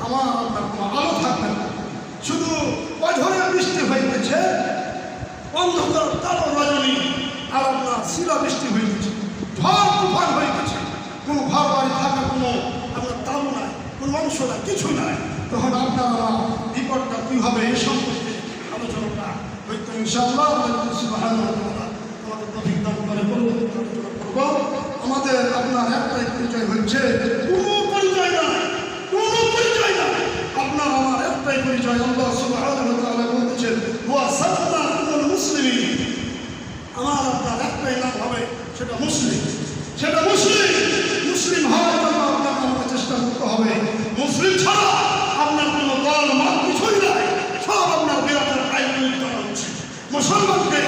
আমার আপনার কোনো আলো থাকবে না। শুধু অঝরে বৃষ্টি হইতেছে, অন্ধকার কালো রজনী আর আপনার শিলা বৃষ্টি হইতেছে, ঝড় তুফান হইতেছে, কোনো ঘর বাড়ি থাকার কোনো আপনার তালু নাই, কোনো অংশ নাই, কিছু নাই। তখন আপনার আমার বিপদটা কী হবে এই সম্পর্কে আলোচনাটা হয়তো ইনশাআল্লাহ আমাদের তৌফিক দান করে করব। আমাদের আপনার একটাই পরিচয় হচ্ছে, কোনো পরিচয় নাই, কোনো পরিচয় নাই, আপনার আমার একটাই পরিচয়। আল্লাহ সুবহানাহু ওয়া তাআলা বলতেছেন, ওয়া সাল্লাল্লাহু মুসলিমিন, আমার আপনার একটাই নাম হবে, সেটা মুসলিম। সেটা মুসলিম। মুসলিম হওয়ার জন্য আপনাকে আমাকে চেষ্টা করতে হবে। মুসলিম ছাড়া আপনার কোনো দল মত কিছুই নাই, সব আপনার বিরাটের আইন তৈরি করা হচ্ছে। মুসলমানকে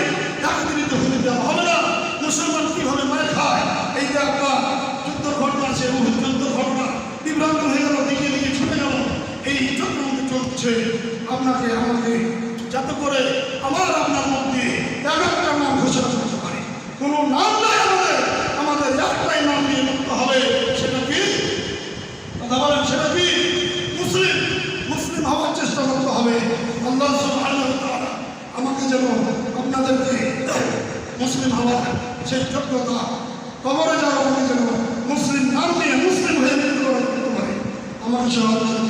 একত্রিত হতে দেওয়া হবে না। মুসলমান কীভাবে মার খায়, এই যে আপনার যুদ্ধের ঘটনা আছে, উহুদ যুদ্ধের ঘটনা, বিভ্রান্ত হয়ে গেল, দিকে দিকে ছুটে গেল, এই চক্রান্ত চলছে আপনাকে আমাকে, যাতে করে আমার আপনার মধ্যে একটা নাম ঘোষণা করতে পারে। কোনো নাম নাই আমাদের, আমাদের একটাই নাম নিয়ে মুক্ত হবে। সেটা কি? কথা বলেন, সেটা কি? মুসলিম। মুসলিম হওয়ার চেষ্টা করতে হবে। আল্লাহ সুবহানাহু ওয়া তাআলা আমাকে যেন আপনাদেরকে মুসলিম হওয়ার সেই যোগ্যতা, কবরে যাওয়ার আগে যেন মুসলিম নাম নিয়ে মুসলিম হয়ে মৃত্যুবরণ করতে পারে। আমার সহ আমার